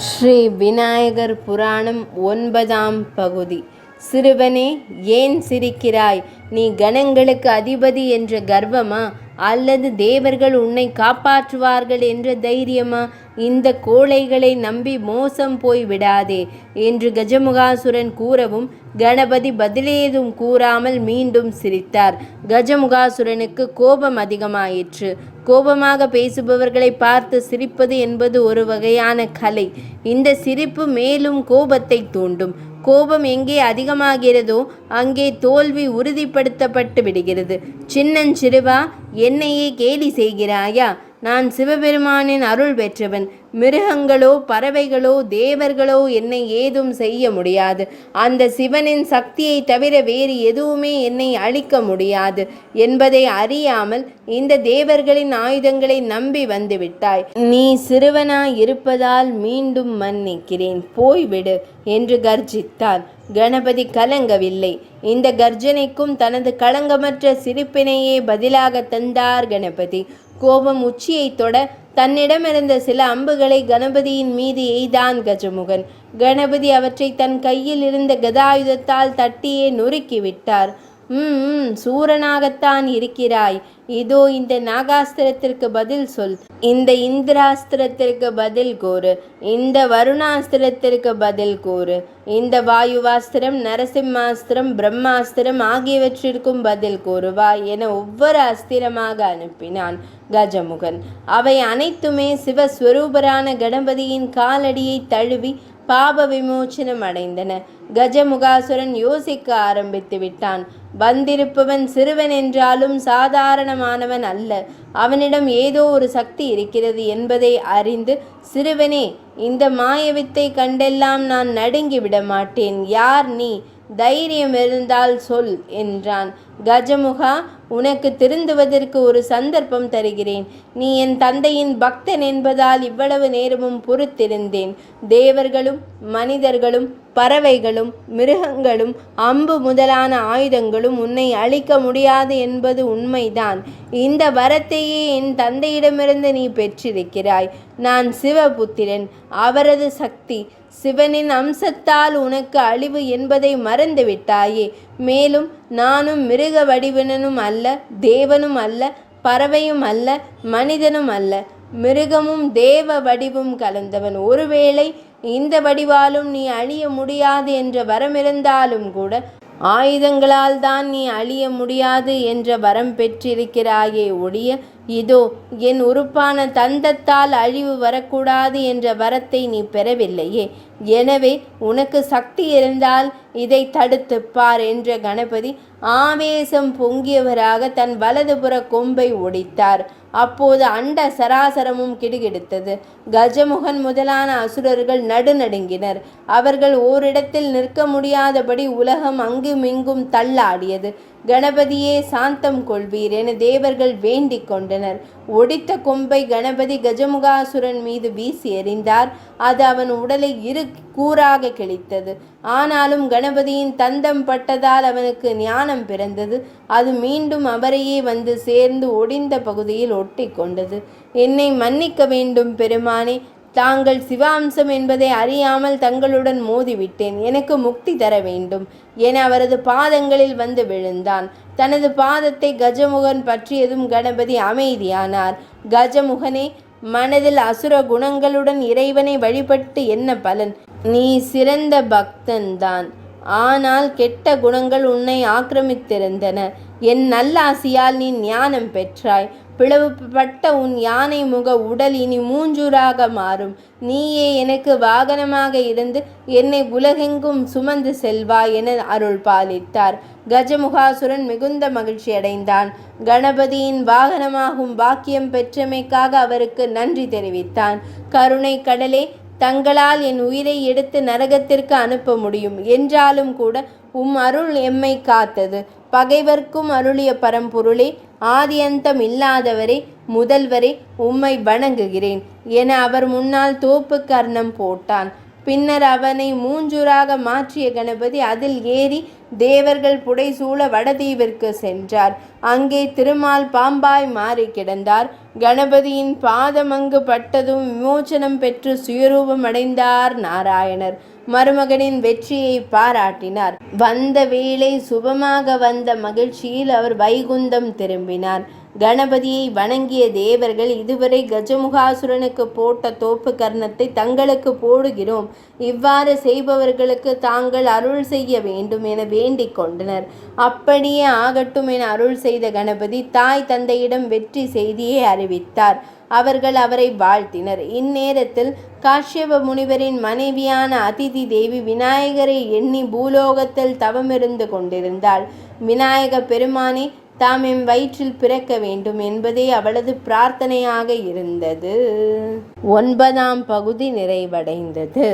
ஸ்ரீ விநாயகர் புராணம் 9ஆம் பகுதி. சிறுவனே, ஏன் சிரிக்கிறாய்? நீ கணங்களுக்கு அதிபதி என்ற கர்வமா, அல்லது தேவர்கள் உன்னை காப்பாற்றுவார்கள் என்ற தைரியமா? இந்த கோழைகளை நம்பி மோசம் போய் விடாதே என்று கஜமுகாசுரன் கூறவும் கணபதி பதிலேதும் கூறாமல் மீண்டும் சிரித்தார். கஜமுகாசுரனுக்கு கோபம் அதிகமாயிற்று. கோபமாக பேசுபவர்களை பார்த்து சிரிப்பது என்பது ஒரு வகையான கலை. இந்த சிரிப்பு மேலும் கோபத்தை தூண்டும். கோபம் எங்கே அதிகமாகிறதோ அங்கே தோல்வி உறுதிப்படுத்தப்பட்டு விடுகிறது. சின்னஞ்சிறுவா, என்னையே கேலி செய்கிறாயா? நான் சிவபெருமானின் அருள் பெற்றவன். மிருகங்களோ பறவைகளோ தேவர்களோ என்னை ஏதும் செய்ய முடியாது. அந்த சிவனின் சக்தியை தவிர வேறு எதுவுமே என்னை அழிக்க முடியாது என்பதை அறியாமல் இந்த தேவர்களின் ஆயுதங்களை நம்பி வந்துவிட்டாய். நீ சிறுவனாய் இருப்பதால் மீண்டும் மன்னிக்கிறேன், போய்விடு என்று கர்ஜித்தார். கணபதி கலங்கவில்லை. இந்த கர்ஜனைக்கும் தனது களங்கமற்ற சிரிப்பினையே பதிலாக தந்தார் கணபதி. கோபம் உச்சியை தொட தன்னிடமிருந்த சில அம்புகளை கணபதியின் மீது எய்தான் கஜமுகன். கணபதி அவற்றை தன் கையில் இருந்த கதாயுதத்தால் தட்டியே நொறுக்கிவிட்டார். சூரனாகத்தான் இருக்கிறாய். இதோ இந்த நாகாஸ்திரத்திற்கு பதில் சொல். இந்த இந்திராஸ்திரத்திற்கு பதில் கூறு. இந்த வருணாஸ்திரத்திற்கு பதில் கூறு. இந்த வாயுவாஸ்திரம், நரசிம்மாஸ்திரம், பிரம்மாஸ்திரம் ஆகியவற்றிற்கும் பதில் கூறுவாய் என ஒவ்வொரு அஸ்திரமாக அனுப்பினான் கஜமுகன். அவை அனைத்துமே சிவஸ்வரூபரான கணபதியின் காலடியை தழுவி பாப விமோச்சனம் அடைந்தன. கஜமுகாசுரன் யோசிக்க ஆரம்பித்து விட்டான். வந்திருப்பவன் சிறுவன் என்றாலும் சாதாரணமானவன் அல்ல. அவனிடம் ஏதோ ஒரு சக்தி இருக்கிறது என்பதை அறிந்து, சிறுவனே, இந்த மாயவித்தை கண்டெல்லாம் நான் நடுங்கி விட மாட்டேன். யார் நீ? தைரியம் இருந்தால் சொல் என்றான். கஜமுகா, உனக்கு திருந்துவதற்கு ஒரு சந்தர்ப்பம் தருகிறேன். நீ என் தந்தையின் பக்தன் என்பதால் இவ்வளவு நேரமும் பொறுத்திருந்தேன். தேவர்களும் மனிதர்களும் பறவைகளும் மிருகங்களும் அம்பு முதலான ஆயுதங்களும் உன்னை அழிக்க முடியாது என்பது உண்மைதான். இந்த வரத்தையே என் தந்தையிடமிருந்து நீ பெற்றிருக்கிறாய். நான் சிவபுத்திரன். அவரது சக்தி, சிவனின் அம்சத்தால் உனக்கு அழிவு என்பதை மறந்து விட்டாயே. மேலும் நானும் மிருக வடிவனும் அல்ல, தேவனும் அல்ல, பறவையும் அல்ல, மனிதனும் அல்ல. மிருகமும் தேவ வடிவும் கலந்தவன். ஒருவேளை இந்த வடிவாலும் நீ அழிய முடியாது என்ற வரமிருந்தாலும் கூட ஆயுதங்களால் தான் நீ அழிய முடியாது என்ற வரம் பெற்றிருக்கிறாயே ஒழிய, இதோ என் உறுப்பான தந்தத்தால் அழிவு வரக்கூடாது என்ற வரத்தை நீ பெறவில்லையே. எனவே உனக்கு சக்தி இருந்தால் இதை தடுத்து பார் என்ற கணபதி ஆவேசம் பொங்கியவராக தன் வலதுபுற கொம்பை ஒடித்தார். அப்போது அண்ட சராசரமும் கிடுகிடுத்தது. கஜமுகன் முதலான அசுரர்கள் நடுநடுங்கினர். அவர்கள் ஓரிடத்தில் நிற்க முடியாதபடி உலகம் அங்குமிங்கும் தள்ளாடியது. கணபதியே சாந்தம் கொள்வீர் என தேவர்கள் வேண்டிக் கொண்டனர். ஒடித்த கொம்பை கணபதி கஜமுகாசுரன் மீது வீசி எறிந்தார். அது அவன் உடலை இரு கூறாக கிழித்தது. ஆனாலும் கணபதியின் தந்தம் பட்டதால் அவனுக்கு ஞானம் பிறந்தது. அது மீண்டும் அவரையே வந்து சேர்ந்து ஒடிந்த பகுதியில் ஒட்டி கொண்டது. என்னை மன்னிக்க வேண்டும் பெருமானே. தாங்கள் சிவாம்சம் என்பதை அறியாமல் தங்களுடன் மோதிவிட்டேன். எனக்கு முக்தி தர வேண்டும் என அவரது பாதங்களில் வந்து விழுந்தான். தனது பாதத்தை கஜமுகன் பற்றியதும் கணபதி அமைதியானார். கஜமுகனே, மனதில் அசுர குணங்களுடன் இறைவனை வழிபட்டு என்ன பலன்? நீ சிறந்த பக்தன்தான். ஆனால் கெட்ட குணங்கள் உன்னை ஆக்கிரமித்திருந்தன. என் நல்லாசியால் நீ ஞானம் பெற்றாய். பிளவுபட்ட உன் யானை முக உடல் இனி மூஞ்சூராக மாறும். நீயே எனக்கு வாகனமாக இருந்து என்னை உலகெங்கும் சுமந்து செல்வாய் என அருள் பாலித்தார். கஜமுகாசுரன் மிகுந்த மகிழ்ச்சி அடைந்தான். கணபதியின் வாகனமாகும் பாக்கியம் பெற்றமைக்காக அவருக்கு நன்றி தெரிவித்தான். கருணை கடலே, தங்களால் என் உயிரை எடுத்து நரகத்திற்கு அனுப்ப முடியும் என்றாலும் கூட அருள் எம்மை காத்தது. பகைவர்க்கும் அருளிய பரம்பொருளே, ஆதியந்தம் இல்லாதவரே, முதல்வரே, உம்மை வணங்குகிறேன் என அவர் முன்னால் தோப்பு கர்ணம் போட்டான். பின்னர் அவனை மூஞ்சூராக மாற்றிய கணபதி அதில் ஏறி தேவர்கள் புடைசூழ வடதீவிற்கு சென்றார். அங்கே திருமால் பாம்பாய் மாறி கிடந்தார். கணபதியின் பாதம் அங்கு பட்டதும் விமோசனம் பெற்று சுயரூபம் அடைந்தார் நாராயணர். மருமகனின் வெற்றியை பாராட்டினார். வந்த வேளை சுபமாக வந்த மகிழ்ச்சியில் அவர் வைகுந்தம் திரும்பினார். கணபதியை வணங்கிய தேவர்கள் இதுவரை கஜமுகாசுரனுக்கு போட்ட தோப்பு கர்ணத்தை தங்களுக்கு போடுகிறோம், இவ்வாறு செய்பவர்களுக்கு தாங்கள் அருள் செய்ய வேண்டும் என வேண்டிக் கொண்டனர். அப்படியே ஆகட்டும் என அருள் செய்த கணபதி தாய் தந்தையிடம் வெற்றி செய்தியை அறிவித்தார். அவர்கள் அவரை வாழ்த்தினர். இந்நேரத்தில் காஷ்யப முனிவரின் மனைவியான அதிதி தேவி விநாயகரை எண்ணி பூலோகத்தில் தவமிருந்து கொண்டிருந்தாள். விநாயக பெருமானே, தாம் எம் வயிற்றில் பிறக்க வேண்டும் என்பதே அவளது பிரார்த்தனையாக இருந்தது. 9ஆம் பகுதி நிறைவடைந்தது.